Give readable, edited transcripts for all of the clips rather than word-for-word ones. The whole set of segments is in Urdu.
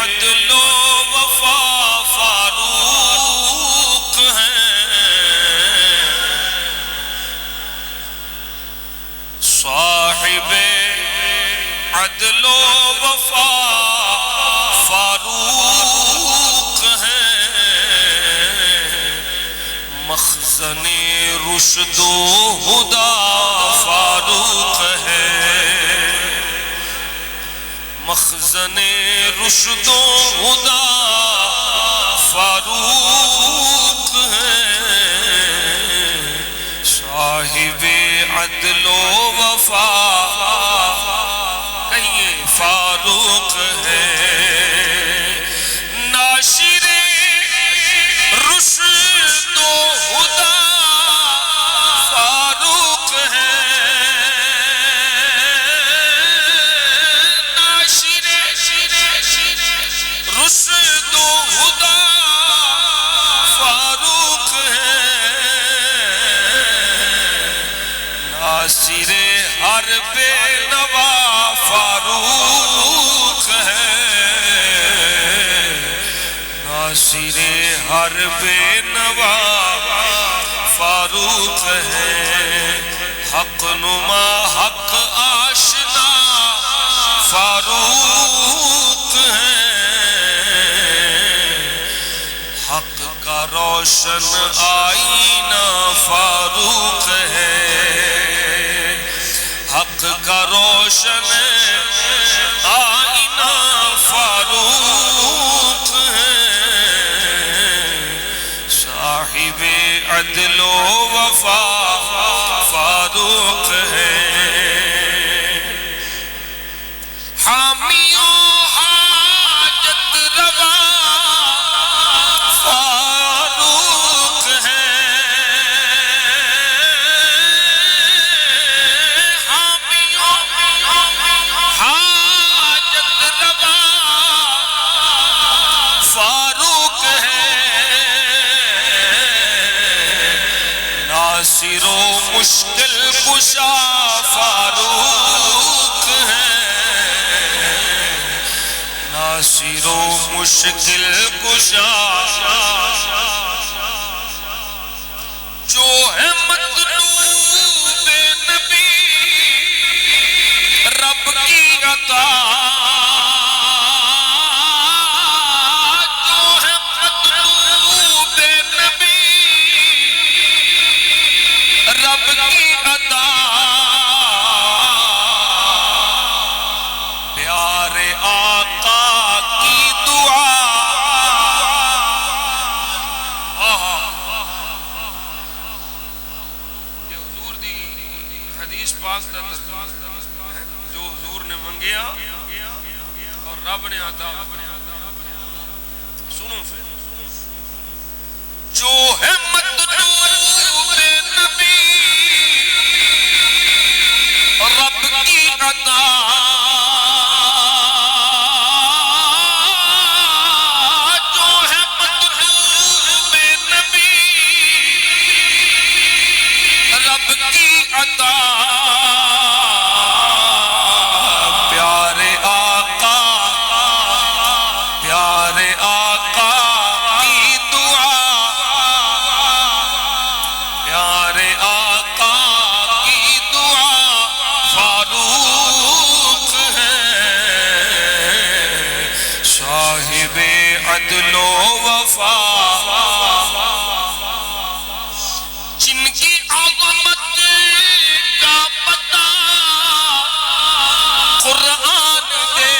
عدل و وفا فاروق ہیں، صاحب عدل و وفا فاروق ہیں، مخزن رشد و ہدا فاروق ہے، مخزن رشد و ہدا فاروق ہیں، صاحب عدل و وفا کہیے فاروق ہے، ناشر رشد و ہدا فاروق ہے، ناشر رشد و ہدا فاروق ہے، ناصر ہر بے نوا فاروق ہے، ناصر ہر بے نوا فاروق ہے، حق نما حق آشنا فاروق ہے، حق کا روشن آئینہ فاروق ہے، حق کا روشن آئینہ فاروق ہے، صاحب عدل و وفا فاروق ہے، حامی و حاجت روا فاروق ہے، حامی و حاجت روا فاروق ہے، ناصر و مشکل کشا فاروق ہے، ناصر و مشکل کشا جو ہے مطلوب نبی رب کی عطا، جو ہے مطلوب نبی رب کی عطا، پیارے آقا کی دعا، یہ حضور دی حدیث پاک دا ترجمہ ہے جو حضور نے منگیا اور رب نے عطا، سنو پھر، جو ہے مطلوب نبی رب کی عطا، جو ہے مطلوب نبی رب کی عطا، پیارے آقا کی دعا، پیارے آقا کی دعا فاروق ہے، صاحب عدل و وفا، جن کی عظمت کا پتہ قرآن دے،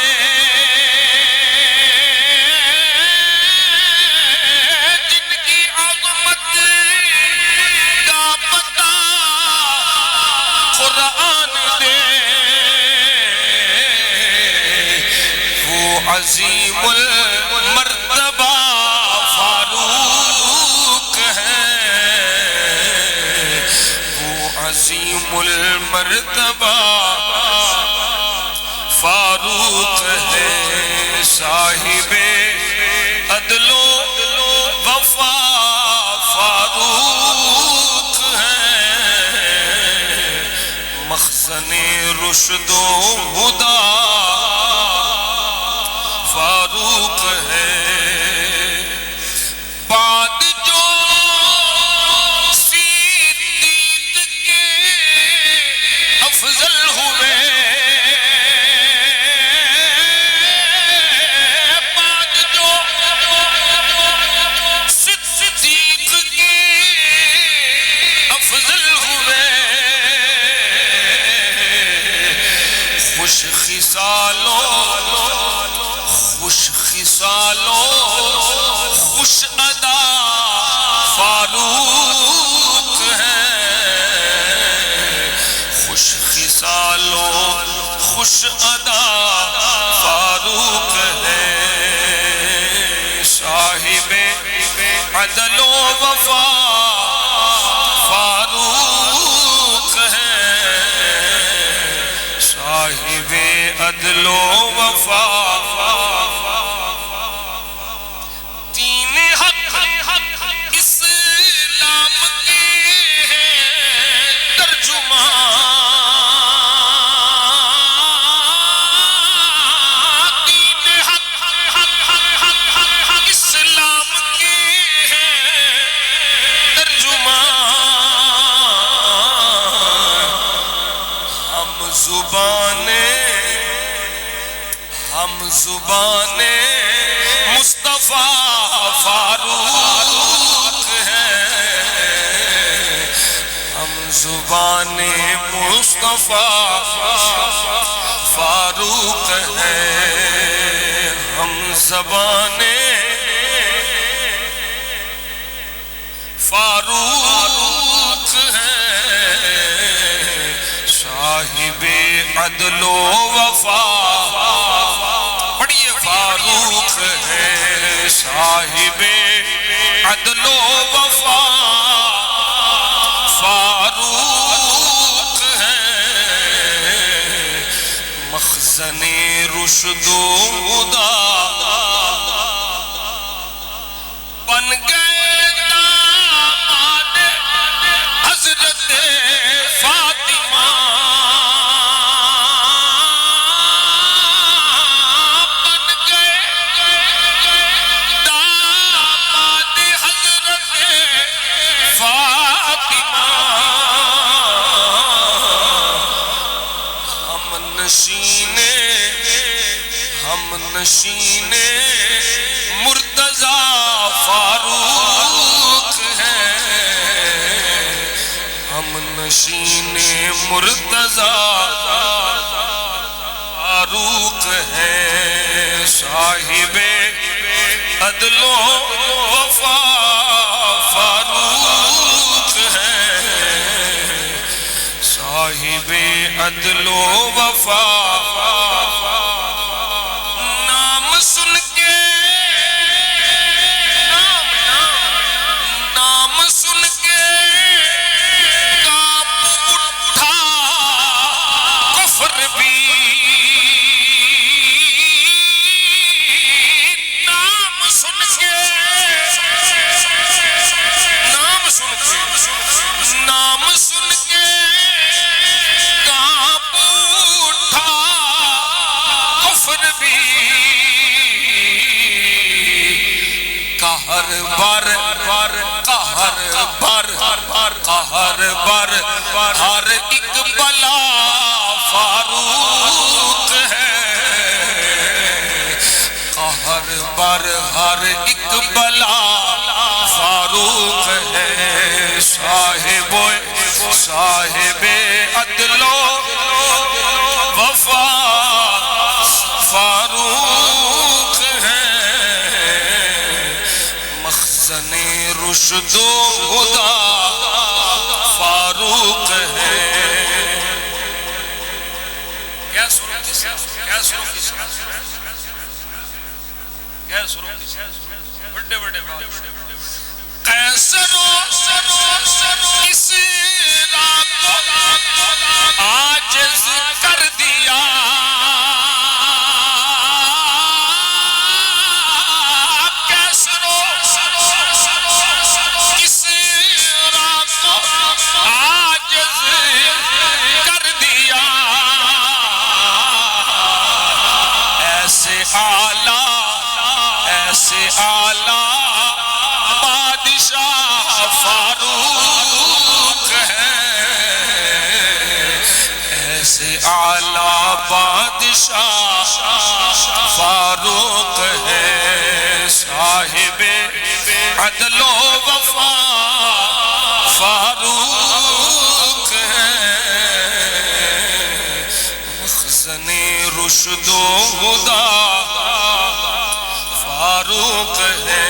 جن کی عظمت کا پتہ قرآن دے، وہ عظیم المرتبہ فاروق ہے، وہ عظیم المرتبہ فاروق ہے، صاحب عدل و وفا فاروق ہے، مخزن رشد و ہدا فاروق خصالوں خوش خصالوں خوش ادا فاروق ہے، خوش خصالوں خوش ادا فاروق ہے، صاحب عدل و وفا فاروق ہے، صاحب عدل و وفا، دین حق اسلام کے ترجمان، دین حق اسلام کے ترجمان، ہم زبان مصطفیٰ فاروق ہے، ہم زبان مصطفیٰ فاروق ہے، ہم زبان فاروق ہے، صاحب عدل و وفا، پڑھیے فاروق ہے، صاحب عدل و وفا فاروق ہے، مخزن رشد و ہدی بن گئے داماد حضرت فاطمہ، بن گئے داماد حضرت فاطمہ، ہم نشین مرتضی فاروق ہے، ہم نشین مرتضی فاروق ہے، صاحب عدل و وفا فاروق ہے، صاحب عدل و وفا، نام سن کے کانپ اٹھا کفر بھی، نام سن کے کانپ اٹھا کفر بھی، قہر بر ہر ایک بلا فاروق ہے، قہر بر ہر ایک بلا فاروق ہے، صاحب عدل و وفا فاروق ہے، مخزن رشد و ہدی فاروق ہے، کیا سنو بڑے بڑے بات، قیصر کسریٰ کو عاجز کر دیا، قیصر کسریٰ کو عاجز کر دیا، ایسے اعلیٰ بادشاہ فاروق ہے، ایسے اعلیٰ بادشاہ فاروق ہے، صاحب عدل و وفا فاروق ہے، مخزن رشد و ہدا فاروق ہے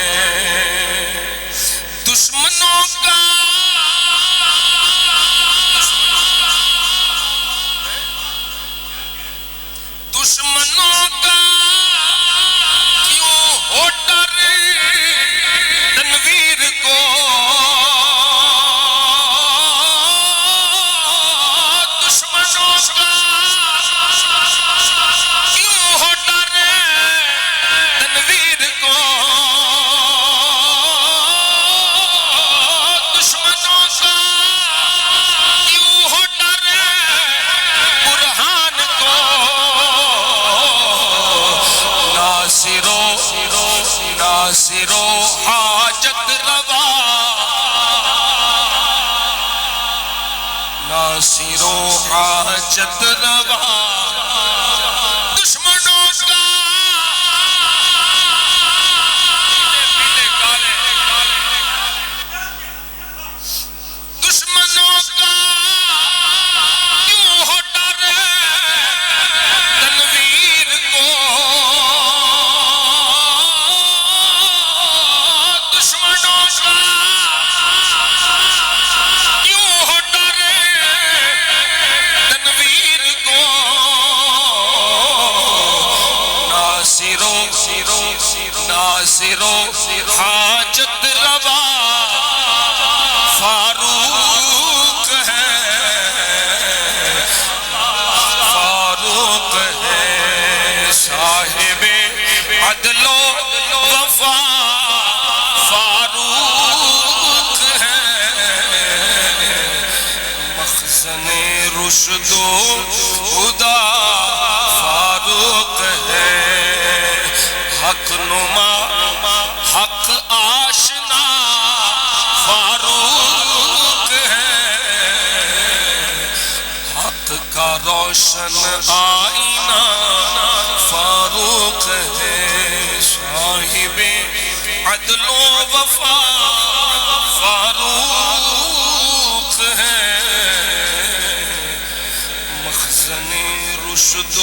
دشمنوں کا کیوں ہو ڈر تنویر کو دشمنوں کا کیوں ہو ڈر تنویر کو دشمنوں کا کیوں ہو ڈر برہان کو ناصر و حاجت روا ناصر و حاجت روا دشمنوں کا دشمنوں کا کیوں ہو ڈر تنویر کو دشمنوں کا کیوں ہو ڈر تنویر کو ناصر و حاجت روا فاروق ہے فاروق ہے صاحب عدل و وفا فاروق ہے مخزن رشد و ہدا فاروق ہے حق نما حق آشنا فاروق ہے حق کا روشن آئینہ فاروق ہے صاحب عدل و وفا فاروق ہے مخزن رشد و